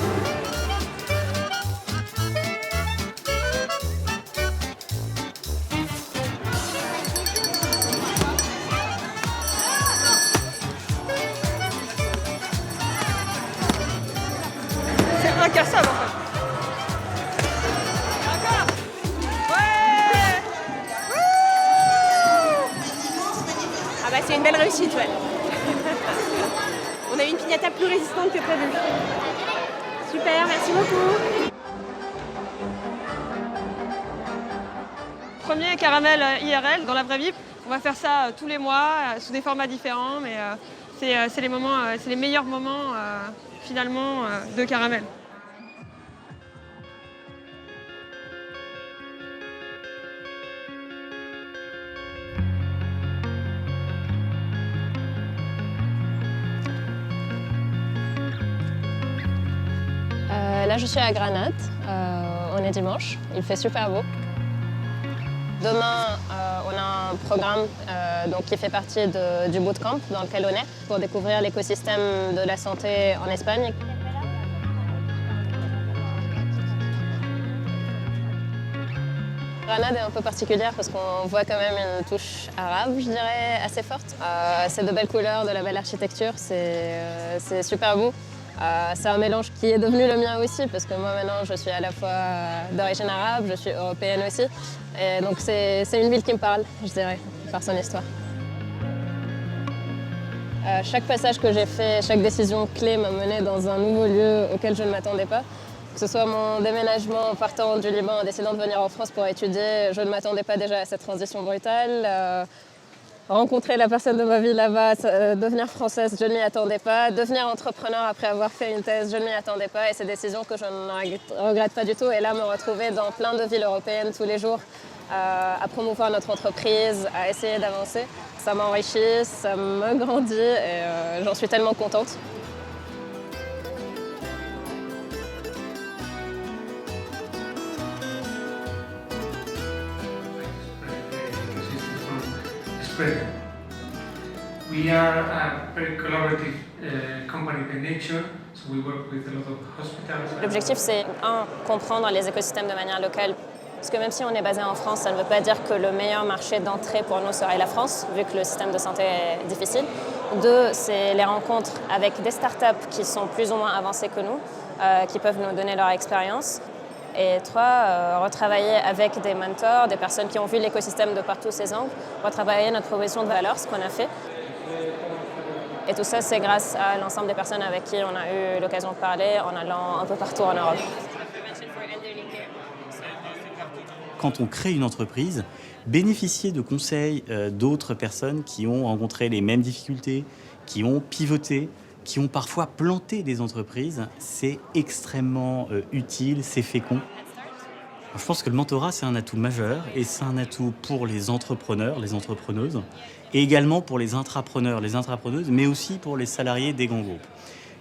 Incassable en fait. Encore. Ouais. Ah bah c'est une belle réussite, ouais. On a eu une piñata plus résistante que prévu. Super, merci beaucoup. Premier Caramel IRL dans la vraie vie. On va faire ça tous les mois sous des formats différents, mais c'est les meilleurs moments finalement de Caramel. Là, je suis à Granat. On on est dimanche, il fait super beau. Demain, on a un programme qui fait partie du bootcamp dans lequel on est pour découvrir l'écosystème de la santé en Espagne. Grenade est un peu particulière parce qu'on voit quand même une touche arabe, je dirais, assez forte. C'est de belles couleurs, de la belle architecture, c'est super beau. C'est un mélange qui est devenu le mien aussi parce que moi maintenant je suis à la fois d'origine arabe, je suis européenne aussi. Et donc c'est une ville qui me parle, je dirais, par son histoire. Chaque passage que j'ai fait, chaque décision clé m'a mené dans un nouveau lieu auquel je ne m'attendais pas. Que ce soit mon déménagement en partant du Liban, en décidant de venir en France pour étudier, je ne m'attendais pas déjà à cette transition brutale. Rencontrer la personne de ma vie là-bas, devenir française, je ne m'y attendais pas. Devenir entrepreneur après avoir fait une thèse, je ne m'y attendais pas. Et c'est des décisions que je ne regrette pas du tout. Et là, me retrouver dans plein de villes européennes tous les jours, à promouvoir notre entreprise, à essayer d'avancer, ça m'enrichit, ça me grandit et j'en suis tellement contente. We are a very collaborative company by nature, so we work with a lot of hospitals. L'objectif, c'est comprendre les écosystèmes de manière locale. Parce que même si on est basé en France, ça ne veut pas dire que le meilleur marché d'entrée pour nous serait la France, vu que le système de santé est difficile. 2, c'est les rencontres avec des startups qui sont plus ou moins avancées que nous, qui peuvent nous donner leur expérience. Et 3, retravailler avec des mentors, des personnes qui ont vu l'écosystème de par tous ses angles, retravailler notre proposition de valeur, ce qu'on a fait. Et tout ça, c'est grâce à l'ensemble des personnes avec qui on a eu l'occasion de parler en allant un peu partout en Europe. Quand on crée une entreprise, bénéficier de conseils d'autres personnes qui ont rencontré les mêmes difficultés, qui ont pivoté, qui ont parfois planté des entreprises, c'est extrêmement utile, c'est fécond. Je pense que le mentorat, c'est un atout majeur et c'est un atout pour les entrepreneurs, les entrepreneuses, et également pour les intrapreneurs, les intrapreneuses, mais aussi pour les salariés des grands groupes.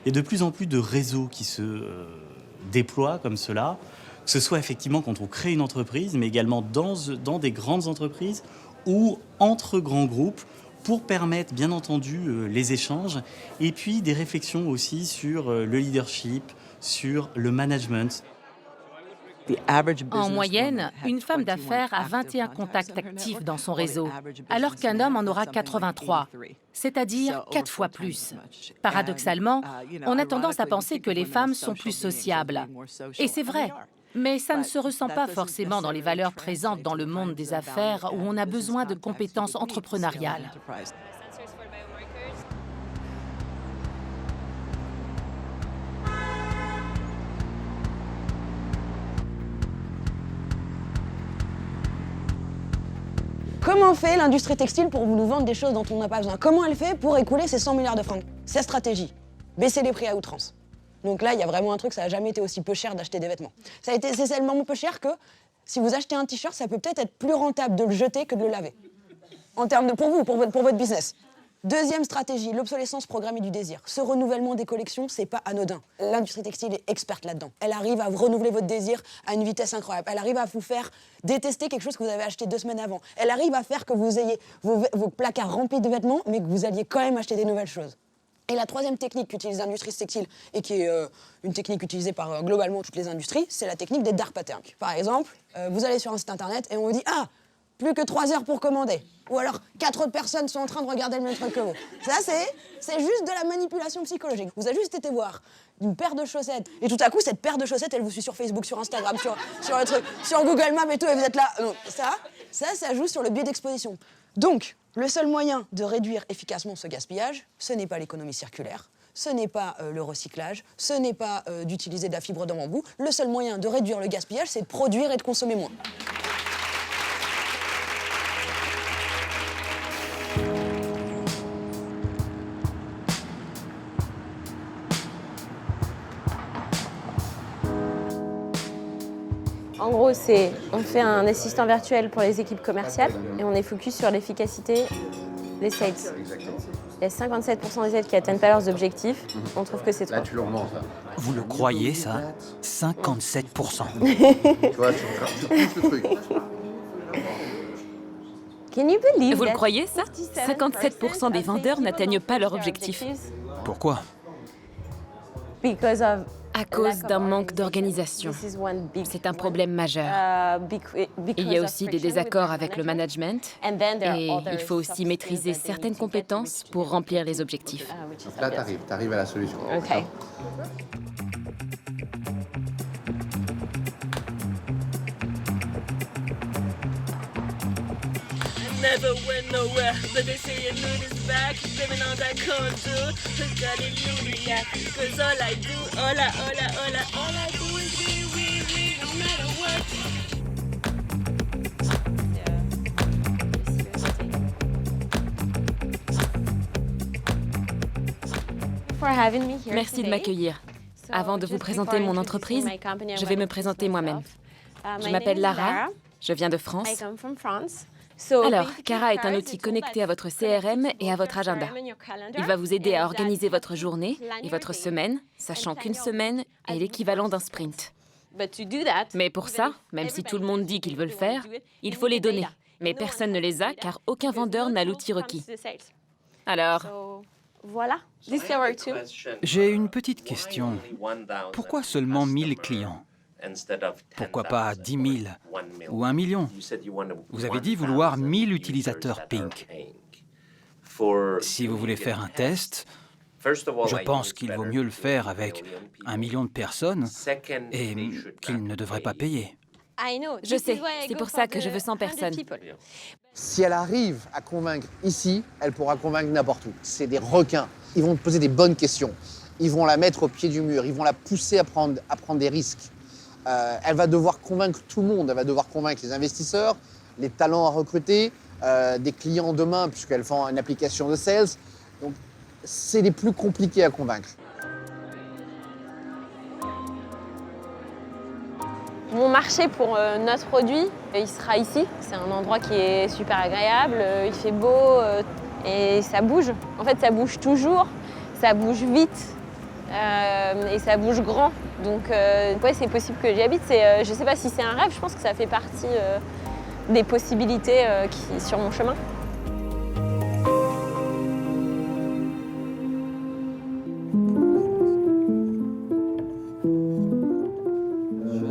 Il y a de plus en plus de réseaux qui se déploient comme cela, que ce soit effectivement quand on crée une entreprise, mais également dans des grandes entreprises ou entre grands groupes, pour permettre, bien entendu, les échanges et puis des réflexions aussi sur le leadership, sur le management. En moyenne, une femme d'affaires a 21 contacts actifs dans son réseau, alors qu'un homme en aura 83, c'est-à-dire 4 fois plus. Paradoxalement, on a tendance à penser que les femmes sont plus sociables. Et c'est vrai. Mais ça ne se ressent pas forcément dans les valeurs présentes dans le monde des affaires où on a besoin de compétences entrepreneuriales. Comment fait l'industrie textile pour nous vendre des choses dont on n'a pas besoin? Comment elle fait pour écouler ses 100 milliards de francs? Sa stratégie, baisser les prix à outrance. Donc là, il y a vraiment un truc, ça n'a jamais été aussi peu cher d'acheter des vêtements. C'est tellement peu cher que si vous achetez un t-shirt, ça peut peut-être être plus rentable de le jeter que de le laver. En termes de, pour votre business. Deuxième stratégie, l'obsolescence programmée du désir. Ce renouvellement des collections, c'est pas anodin. L'industrie textile est experte là-dedans. Elle arrive à renouveler votre désir à une vitesse incroyable. Elle arrive à vous faire détester quelque chose que vous avez acheté 2 semaines avant. Elle arrive à faire que vous ayez vos placards remplis de vêtements, mais que vous alliez quand même acheter des nouvelles choses. Et la troisième technique qu'utilise l'industrie textile et qui est une technique utilisée par globalement toutes les industries, c'est la technique des dark patterns. Par exemple, vous allez sur un site internet et on vous dit « Ah, plus que 3 heures pour commander ». Ou alors 4 autres personnes sont en train de regarder le même truc que vous. Ça, c'est juste de la manipulation psychologique. Vous avez juste été voir une paire de chaussettes et tout à coup, cette paire de chaussettes, elle vous suit sur Facebook, sur Instagram, sur le truc, sur Google Maps et tout, et vous êtes là. Non, ça joue sur le biais d'exposition. Donc, le seul moyen de réduire efficacement ce gaspillage, ce n'est pas l'économie circulaire, ce n'est pas le recyclage, ce n'est pas d'utiliser de la fibre de bambou. Le seul moyen de réduire le gaspillage, c'est de produire et de consommer moins. En gros, on fait un assistant virtuel pour les équipes commerciales et on est focus sur l'efficacité des sales. Il y a 57% des aides qui n'atteignent pas leurs objectifs. On trouve que c'est trop. Là, tu le remontes. Vous le croyez, ça 57%. Tu vois, tu repousses le truc. Vous le croyez, ça 57% des vendeurs n'atteignent pas leur objectif. Pourquoi? À cause d'un manque d'organisation. C'est un problème majeur. Il y a aussi des désaccords avec le management et il faut aussi maîtriser certaines compétences pour remplir les objectifs. Donc là, tu arrives à la solution. Ok. Never went nowhere, but they say a moon is back. Living on that contour, hallelujah. Cause all I do, all I do is we, no matter what. Merci de m'accueillir. Avant de vous présenter mon entreprise, je vais me présenter moi-même. Je m'appelle Lara, je viens de France. Alors, Cara est un outil connecté à votre CRM et à votre agenda. Il va vous aider à organiser votre journée et votre semaine, sachant qu'une semaine est l'équivalent d'un sprint. Mais pour ça, même si tout le monde dit qu'il veut le faire, il faut les données. Mais personne ne les a car aucun vendeur n'a l'outil requis. Alors, voilà. J'ai une petite question. Pourquoi seulement 1000 clients? Pourquoi pas 10 000 ou 1 million? Vous avez dit vouloir 1000 utilisateurs Pink. Si vous voulez faire un test, je pense qu'il vaut mieux le faire avec 1 million de personnes et qu'ils ne devraient pas payer. je sais, c'est pour ça que je veux 100 personnes. Si elle arrive à convaincre ici, elle pourra convaincre n'importe où. C'est des requins. Ils vont te poser des bonnes questions. Ils vont la mettre au pied du mur. Ils vont la pousser à prendre des risques. Elle va devoir convaincre tout le monde. Elle va devoir convaincre les investisseurs, les talents à recruter, des clients demain, puisqu'elle vend une application de sales. Donc, c'est les plus compliqués à convaincre. Mon marché pour notre produit, il sera ici. C'est un endroit qui est super agréable, il fait beau et ça bouge. En fait, ça bouge toujours, ça bouge vite et ça bouge grand. Donc, ouais, c'est possible que j'y habite. Je ne sais pas si c'est un rêve, je pense que ça fait partie des possibilités qui sur mon chemin.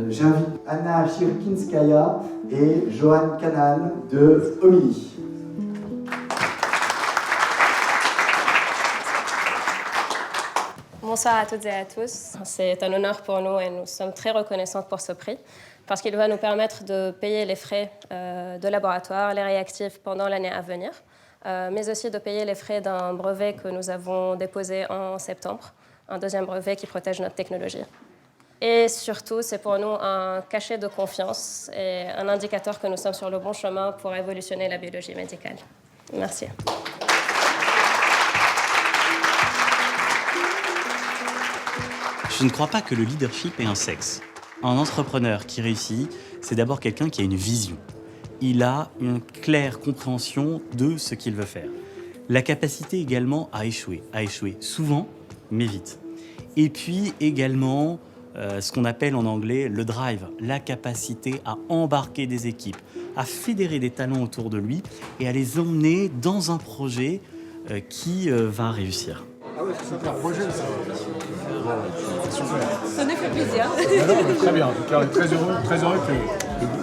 J'invite Anna Chirkinskaya et Johan Kanan de Omili. Bonsoir à toutes et à tous. C'est un honneur pour nous et nous sommes très reconnaissantes pour ce prix parce qu'il va nous permettre de payer les frais de laboratoire, les réactifs pendant l'année à venir, mais aussi de payer les frais d'un brevet que nous avons déposé en septembre, un deuxième brevet qui protège notre technologie. Et surtout, c'est pour nous un cachet de confiance et un indicateur que nous sommes sur le bon chemin pour révolutionner la biologie médicale. Merci. Je ne crois pas que le leadership ait un sexe. Un entrepreneur qui réussit, c'est d'abord quelqu'un qui a une vision. Il a une claire compréhension de ce qu'il veut faire. La capacité également à échouer souvent, mais vite. Et puis également, ce qu'on appelle en anglais le drive, la capacité à embarquer des équipes, à fédérer des talents autour de lui et à les emmener dans un projet qui va réussir. Ah ouais, c'est un projet, ça. Ça nous fait plaisir. Alors, très bien, en tout cas, on est très heureux que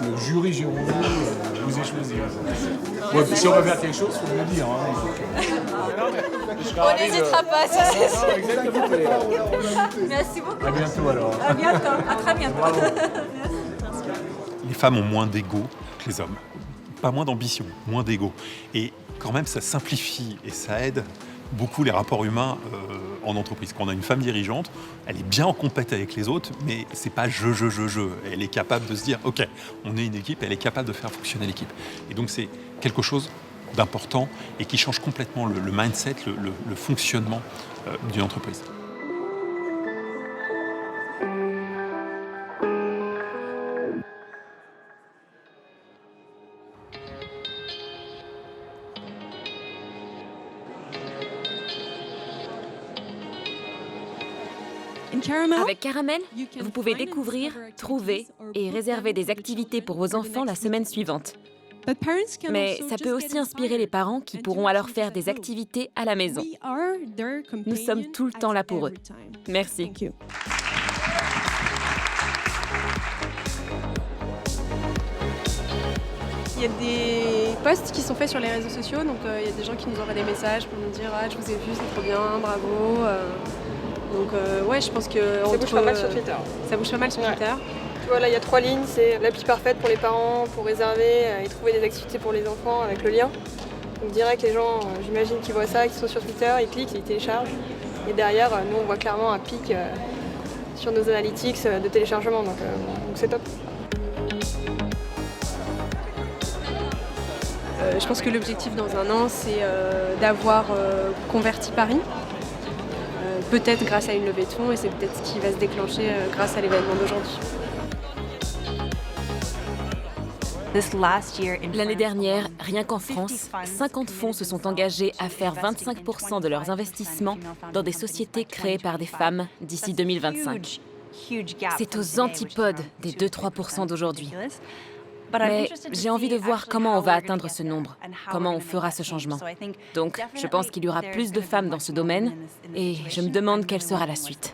le jury Girondin vous ait choisi. Bon, si on va faire quelque chose, il faut me le dire. On n'hésitera pas, ça c'est sûr. Exactement. Merci beaucoup. À bientôt alors. À bientôt, à très bientôt. Les femmes ont moins d'ego que les hommes. Pas moins d'ambition, moins d'ego. Et quand même, ça simplifie et ça aide beaucoup les rapports humains en entreprise. Quand on a une femme dirigeante, elle est bien en compète avec les autres, mais c'est pas je. Elle est capable de se dire, ok, on est une équipe, elle est capable de faire fonctionner l'équipe. Et donc c'est quelque chose d'important et qui change complètement le mindset, le fonctionnement d'une entreprise. Avec Caramel, vous pouvez découvrir, trouver et réserver des activités pour vos enfants la semaine suivante. Mais ça peut aussi inspirer les parents qui pourront alors faire des activités à la maison. Nous sommes tout le temps là pour eux. Merci. Il y a des posts qui sont faits sur les réseaux sociaux, donc il y a des gens qui nous envoient des messages pour nous dire « Ah, je vous ai vu, c'est trop bien, bravo ». Donc ouais, je pense que... Ça bouge pas mal sur Twitter. Ça bouge pas mal sur Twitter. Tu vois, là, il y a 3 lignes, c'est l'appli parfaite pour les parents, pour réserver et trouver des activités pour les enfants avec le lien. Donc direct, les gens, j'imagine qu'ils voient ça, qu'ils sont sur Twitter, ils cliquent, ils téléchargent. Et derrière, nous, on voit clairement un pic sur nos analytics de téléchargement, donc c'est top. Je pense que l'objectif dans un an, c'est d'avoir converti Paris, peut-être grâce à une levée de fonds, et c'est peut-être ce qui va se déclencher grâce à l'événement d'aujourd'hui. L'année dernière, rien qu'en France, 50 fonds se sont engagés à faire 25% de leurs investissements dans des sociétés créées par des femmes d'ici 2025. C'est aux antipodes des 2-3% d'aujourd'hui. Mais j'ai envie de voir comment on va atteindre ce nombre, comment on fera ce changement. Donc, je pense qu'il y aura plus de femmes dans ce domaine et je me demande quelle sera la suite.